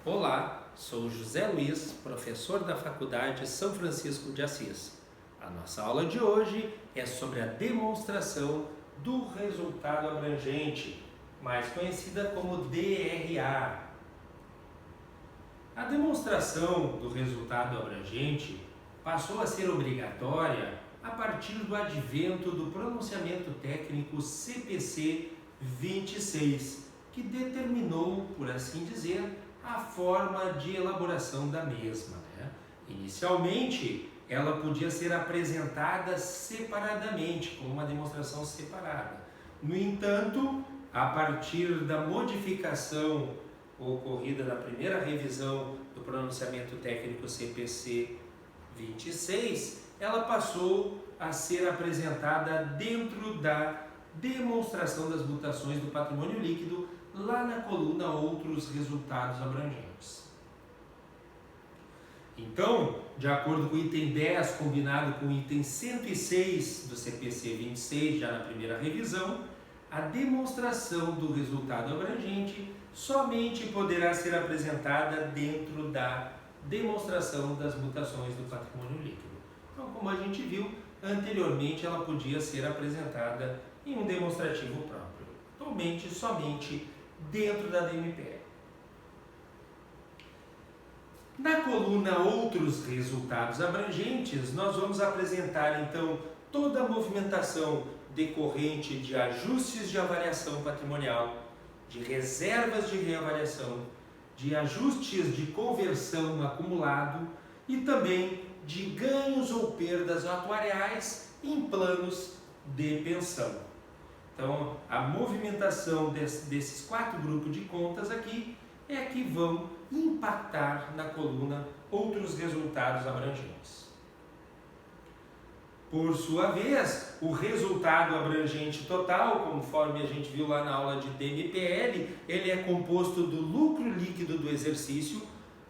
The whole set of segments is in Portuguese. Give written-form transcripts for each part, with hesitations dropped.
Olá, sou José Luiz, professor da Faculdade São Francisco de Assis. A nossa aula de hoje é sobre a demonstração do resultado abrangente, mais conhecida como DRA. A demonstração do resultado abrangente passou a ser obrigatória a partir do advento do pronunciamento técnico CPC 26, que determinou, por assim dizer, a forma de elaboração da mesma. Inicialmente, ela podia ser apresentada separadamente, como uma demonstração separada. No entanto, a partir da modificação ocorrida na primeira revisão do pronunciamento técnico CPC 26, ela passou a ser apresentada dentro da demonstração das mutações do patrimônio líquido, lá na coluna Outros Resultados Abrangentes. Então, de acordo com o item 10, combinado com o item 106 do CPC 26, já na primeira revisão, a demonstração do resultado abrangente somente poderá ser apresentada dentro da demonstração das mutações do patrimônio líquido. Então, como a gente viu, anteriormente ela podia ser apresentada em um demonstrativo próprio. Atualmente, somente dentro da DMPL. Na coluna Outros Resultados Abrangentes, nós vamos apresentar então toda a movimentação decorrente de ajustes de avaliação patrimonial, de reservas de reavaliação, de ajustes de conversão acumulado e também de ganhos ou perdas atuariais em planos de pensão. Então, a movimentação desses quatro grupos de contas aqui é que vão impactar na coluna Outros Resultados Abrangentes. Por sua vez, o resultado abrangente total, conforme a gente viu lá na aula de DMPL, ele é composto do lucro líquido do exercício,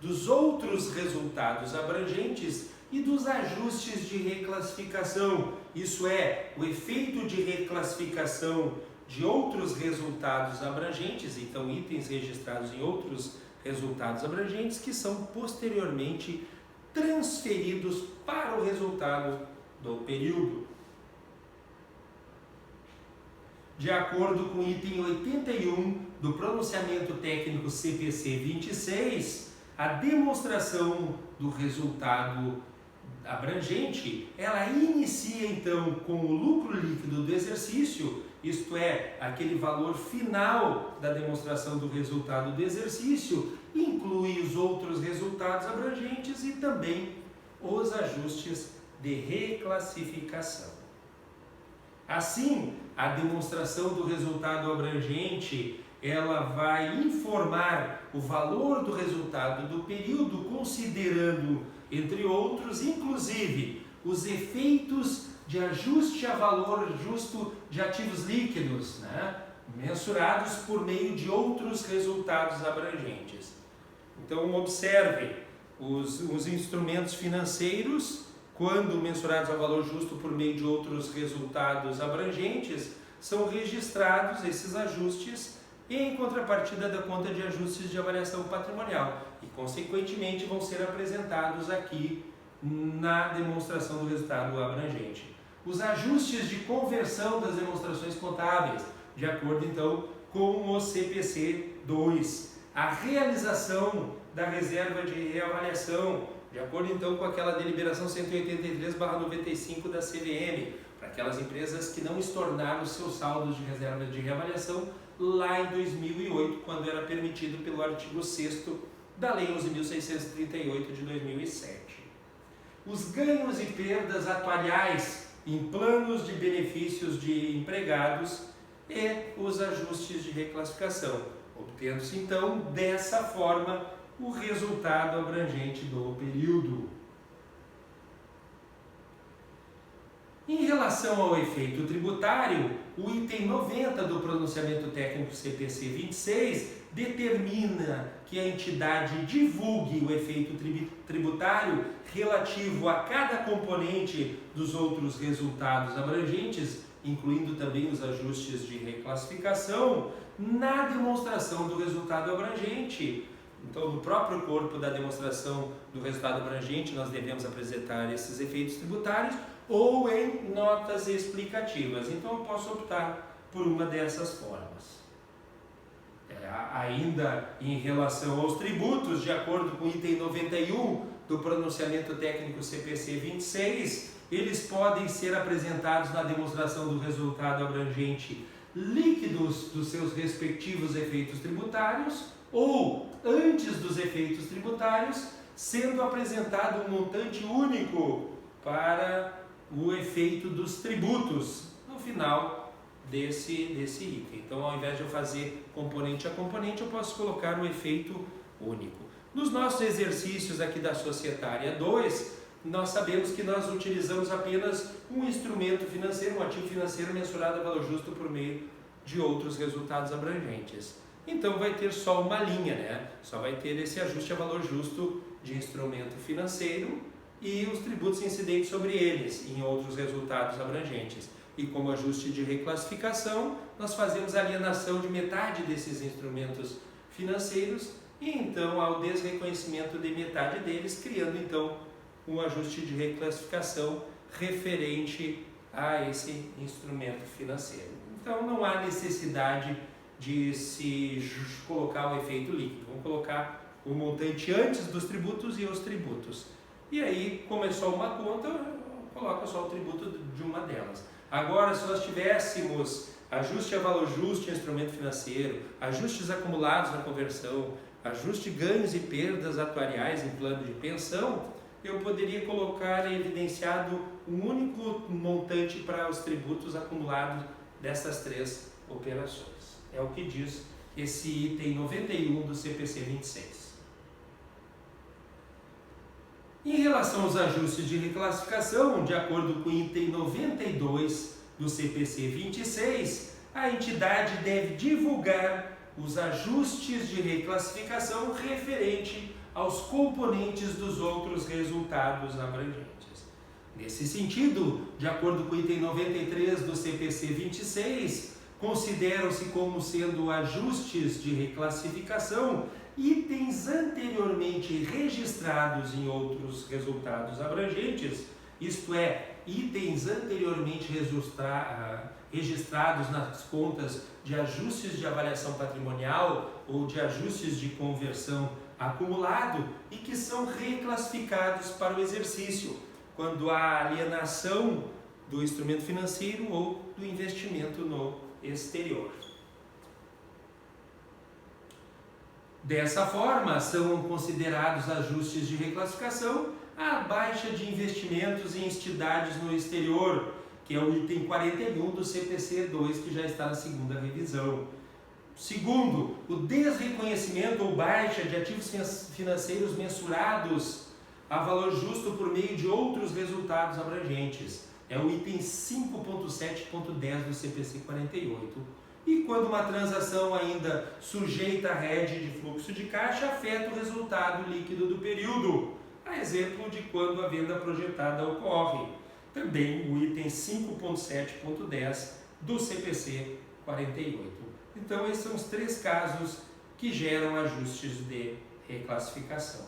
dos outros resultados abrangentes e dos ajustes de reclassificação, isso é, o efeito de reclassificação de outros resultados abrangentes, então itens registrados em outros resultados abrangentes que são posteriormente transferidos para o resultado do período. De acordo com o item 81 do pronunciamento técnico CPC 26, a demonstração do resultado abrangente, ela inicia então com o lucro líquido do exercício, isto é, aquele valor final da demonstração do resultado do exercício, inclui os outros resultados abrangentes e também os ajustes de reclassificação. Assim, a demonstração do resultado abrangente, ela vai informar o valor do resultado do período, considerando, entre outros, inclusive, os efeitos de ajuste a valor justo de ativos líquidos, mensurados por meio de outros resultados abrangentes. Então, observe, os instrumentos financeiros, quando mensurados a valor justo por meio de outros resultados abrangentes, são registrados esses ajustes em contrapartida da conta de ajustes de avaliação patrimonial e, consequentemente, vão ser apresentados aqui na demonstração do resultado abrangente. Os ajustes de conversão das demonstrações contábeis, de acordo, então, com o CPC 2. A realização da reserva de reavaliação, de acordo, então, com aquela deliberação 183/95 da CVM, para aquelas empresas que não estornaram os seus saldos de reserva de reavaliação lá em 2008, quando era permitido pelo artigo 6º da Lei 11.638 de 2007. Os ganhos e perdas atuariais em planos de benefícios de empregados e os ajustes de reclassificação, obtendo-se então dessa forma o resultado abrangente do período. Em relação ao efeito tributário, o item 90 do pronunciamento técnico CPC 26 determina que a entidade divulgue o efeito tributário relativo a cada componente dos outros resultados abrangentes, incluindo também os ajustes de reclassificação, na demonstração do resultado abrangente, Então, no próprio corpo da demonstração do resultado abrangente, nós devemos apresentar esses efeitos tributários ou em notas explicativas. Então, eu posso optar por uma dessas formas. Ainda em relação aos tributos, de acordo com o item 91 do pronunciamento técnico CPC 26, eles podem ser apresentados na demonstração do resultado abrangente líquidos dos seus respectivos efeitos tributários ou antes dos efeitos tributários, sendo apresentado um montante único para o efeito dos tributos no final desse item. Então, ao invés de eu fazer componente a componente, eu posso colocar um efeito único. Nos nossos exercícios aqui da Societária 2, nós sabemos que nós utilizamos apenas um instrumento financeiro, um ativo financeiro mensurado a valor justo por meio de outros resultados abrangentes. Então vai ter só uma linha, né? Só vai ter esse ajuste a valor justo de instrumento financeiro e os tributos incidentes sobre eles em outros resultados abrangentes. E como ajuste de reclassificação, nós fazemos a alienação de metade desses instrumentos financeiros e então ao desreconhecimento de metade deles, criando então um ajuste de reclassificação referente a esse instrumento financeiro. Então não há necessidade de se colocar o efeito líquido. Vamos colocar o montante antes dos tributos e os tributos. E aí, como é só uma conta, coloca só o tributo de uma delas. Agora, se nós tivéssemos ajuste a valor justo em instrumento financeiro, ajustes acumulados na conversão, ajuste de ganhos e perdas atuariais em plano de pensão, eu poderia colocar evidenciado um único montante para os tributos acumulados dessas três operações. É o que diz esse item 91 do CPC 26. Em relação aos ajustes de reclassificação, de acordo com o item 92 do CPC 26, a entidade deve divulgar os ajustes de reclassificação referente aos componentes dos outros resultados abrangentes. Nesse sentido, de acordo com o item 93 do CPC 26, consideram-se como sendo ajustes de reclassificação itens anteriormente registrados em outros resultados abrangentes, isto é, itens anteriormente registrados nas contas de ajustes de avaliação patrimonial ou de ajustes de conversão acumulado e que são reclassificados para o exercício, quando há alienação do instrumento financeiro ou do investimento no exterior. Dessa forma, são considerados ajustes de reclassificação a baixa de investimentos em entidades no exterior, que é o item 41 do CPC 2, que já está na segunda revisão. Segundo, o desreconhecimento ou baixa de ativos financeiros mensurados a valor justo por meio de outros resultados abrangentes. É o item 5.7.10 do CPC 48. E quando uma transação ainda sujeita a rede de fluxo de caixa afeta o resultado líquido do período, a exemplo de quando a venda projetada ocorre. Também o item 5.7.10 do CPC 48. Então, esses são os três casos que geram ajustes de reclassificação.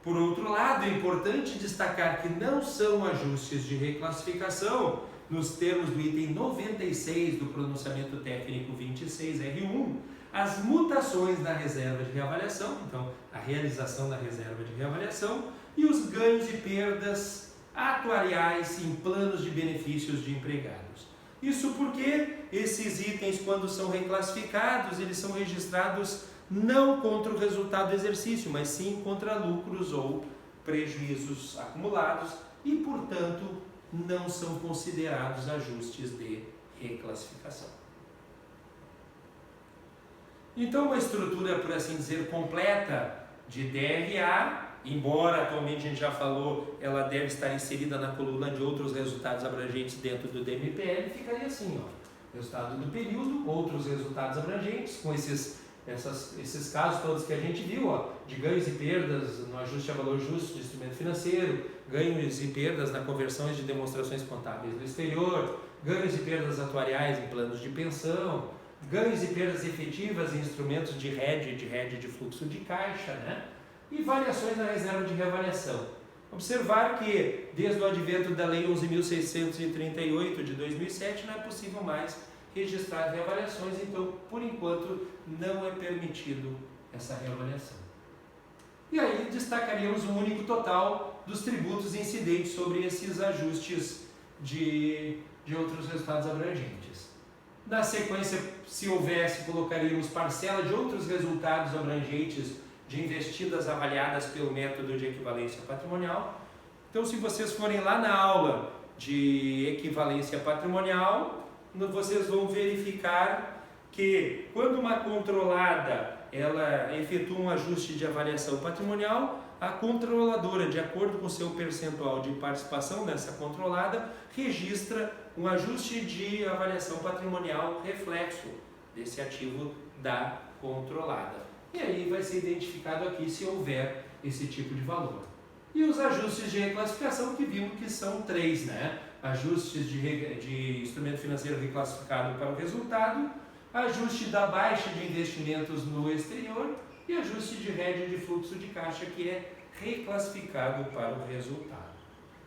Por outro lado, é importante destacar que não são ajustes de reclassificação, nos termos do item 96 do pronunciamento técnico 26R1, as mutações na reserva de reavaliação, então a realização da reserva de reavaliação, e os ganhos e perdas atuariais em planos de benefícios de empregados. Isso porque esses itens, quando são reclassificados, eles são registrados não contra o resultado do exercício, mas sim contra lucros ou prejuízos acumulados e, portanto, não são considerados ajustes de reclassificação. Então, uma estrutura, por assim dizer, completa de DRA, embora atualmente a gente já falou, ela deve estar inserida na coluna de outros resultados abrangentes dentro do DMPL, ficaria assim, ó, resultado do período, outros resultados abrangentes, com esses casos todos que a gente viu, ó, de ganhos e perdas no ajuste a valor justo de instrumento financeiro, ganhos e perdas na conversão de demonstrações contábeis no exterior, ganhos e perdas atuariais em planos de pensão, ganhos e perdas efetivas em instrumentos de hedge de fluxo de caixa, né? E variações na reserva de reavaliação. Observar que, desde o advento da Lei 11.638 de 2007, não é possível mais registrar reavaliações, então, por enquanto, não é permitido essa reavaliação. E aí destacaríamos o único total dos tributos incidentes sobre esses ajustes de outros resultados abrangentes. Na sequência, se houvesse, colocaríamos parcela de outros resultados abrangentes de investidas avaliadas pelo método de equivalência patrimonial. Então, se vocês forem lá na aula de equivalência patrimonial, vocês vão verificar que quando uma controlada ela efetua um ajuste de avaliação patrimonial, a controladora, de acordo com o seu percentual de participação nessa controlada, registra um ajuste de avaliação patrimonial reflexo desse ativo da controlada. E aí vai ser identificado aqui se houver esse tipo de valor. E os ajustes de reclassificação que vimos que são 3, né? Ajustes de instrumento financeiro reclassificado para o resultado, ajuste da baixa de investimentos no exterior e ajuste de hedge de fluxo de caixa que é reclassificado para o resultado.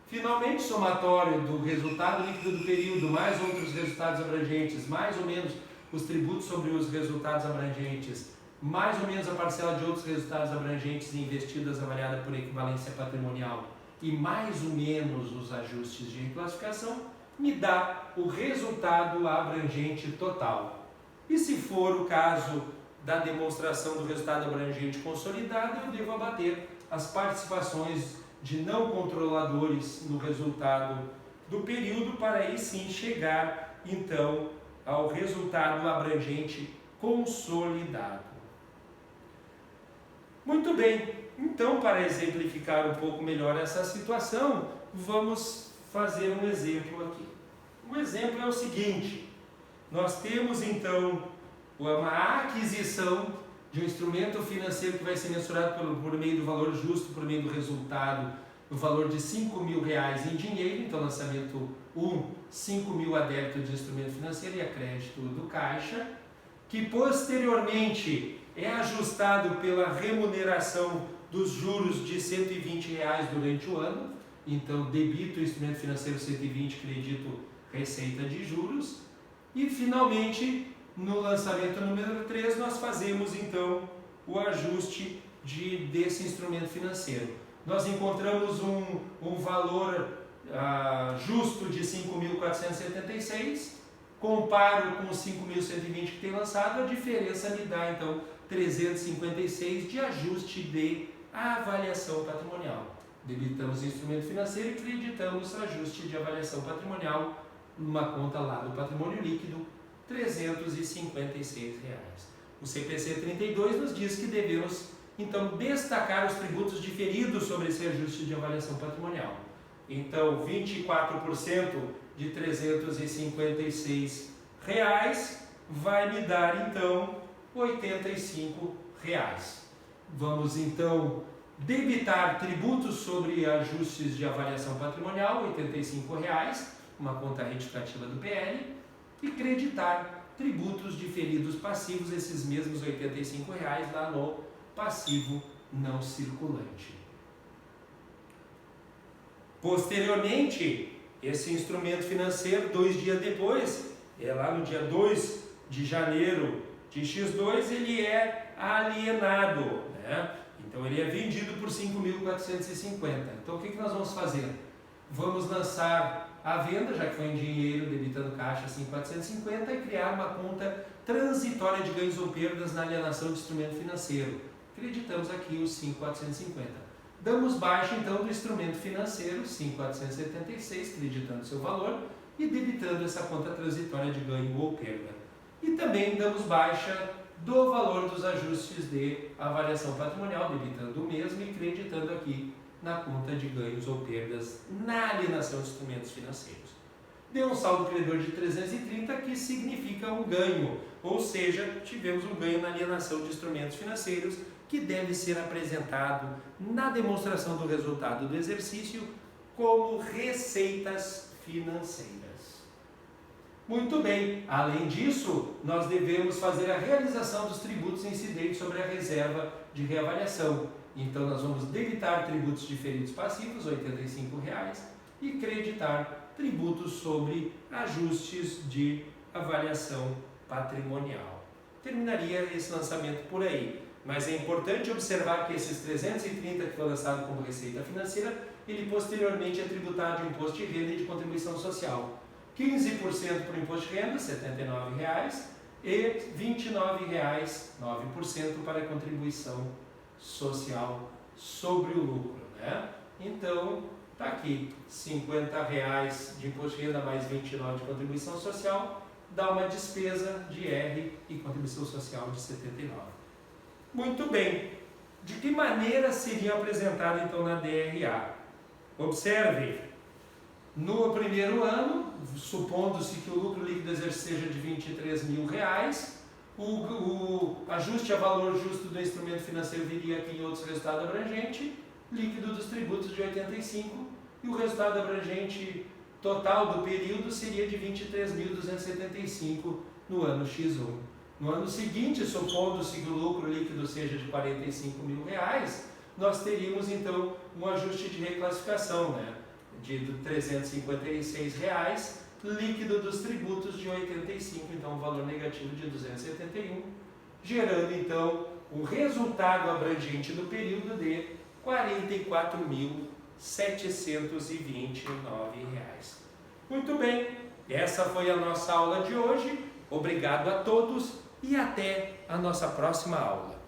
Finalmente, somatório do resultado líquido do período, mais outros resultados abrangentes, mais ou menos os tributos sobre os resultados abrangentes, mais ou menos a parcela de outros resultados abrangentes e investidas avaliada por equivalência patrimonial e mais ou menos os ajustes de reclassificação, me dá o resultado abrangente total. E se for o caso da demonstração do resultado abrangente consolidado, eu devo abater as participações de não controladores no resultado do período para aí sim chegar então ao resultado abrangente consolidado. Muito bem, então para exemplificar um pouco melhor essa situação, vamos fazer um exemplo aqui. O exemplo é o seguinte: nós temos então uma aquisição de um instrumento financeiro que vai ser mensurado por meio do valor justo, por meio do resultado, no valor de R$5.000 em dinheiro, então lançamento 1, 5.000 a débito de instrumento financeiro e a crédito do caixa, que posteriormente é ajustado pela remuneração dos juros de R$120 durante o ano, então debito instrumento financeiro 120, credito receita de juros, e finalmente no lançamento número 3 nós fazemos então o ajuste desse instrumento financeiro. Nós encontramos um valor justo de 5.476, comparo com os 5.120 que tem lançado, a diferença me dá então 356 de ajuste de avaliação patrimonial. Debitamos instrumento financeiro e creditamos ajuste de avaliação patrimonial numa conta lá do patrimônio líquido, R$356. O CPC 32 nos diz que devemos então destacar os tributos diferidos sobre esse ajuste de avaliação patrimonial. Então 24% de R$356 vai me dar então R$85. Vamos então debitar tributos sobre ajustes de avaliação patrimonial, R$85, uma conta retificativa do PL, e creditar tributos diferidos passivos, esses mesmos R$85 lá no passivo não circulante. Posteriormente, esse instrumento financeiro, 2 dias depois, lá no dia 2 de janeiro de X2, ele é alienado, né? Então ele é vendido por 5.450. Então o que nós vamos fazer? Vamos lançar a venda, já que foi em dinheiro, debitando caixa 5.450, e criar uma conta transitória de ganhos ou perdas na alienação de instrumento financeiro. Acreditamos aqui os 5.450. Damos baixa então do instrumento financeiro 5.476, acreditando seu valor e debitando essa conta transitória de ganho ou perda. E também damos baixa do valor dos ajustes de avaliação patrimonial, debitando o mesmo e acreditando aqui na conta de ganhos ou perdas na alienação de instrumentos financeiros. Deu um saldo credor de 330, que significa um ganho, ou seja, tivemos um ganho na alienação de instrumentos financeiros, que deve ser apresentado na demonstração do resultado do exercício como receitas financeiras. Muito bem, além disso, nós devemos fazer a realização dos tributos incidentes sobre a reserva de reavaliação. Então, nós vamos debitar tributos diferidos passivos, R$ 85,00, e creditar tributos sobre ajustes de avaliação patrimonial. Terminaria esse lançamento por aí, mas é importante observar que esses 330 que foi lançado como receita financeira, ele posteriormente é tributado de imposto de renda e de contribuição social. 15% para o imposto de renda, R$ 79,00, e R$ 29,00, 9% para a contribuição social sobre o lucro, né? Então, tá aqui, R$ 50,00 de imposto de renda mais R$ 29,00 de contribuição social, dá uma despesa de R e contribuição social de R$ 79,00. Muito bem, de que maneira seria apresentado então na DRA? Observe, no primeiro ano, supondo-se que o lucro líquido exercido seja de R$ 23.000, o ajuste a valor justo do instrumento financeiro viria aqui em outros resultado abrangente, líquido dos tributos de 85, e o resultado abrangente total do período seria de 23.275 no ano X1. No ano seguinte, supondo-se que o lucro líquido seja de R$ 45.000, nós teríamos então um ajuste de reclassificação, né? De R$ 356,00, líquido dos tributos de 85, então um valor negativo de 271, gerando então um resultado abrangente do período de R$ 44.729,00. Muito bem, essa foi a nossa aula de hoje. Obrigado a todos e até a nossa próxima aula.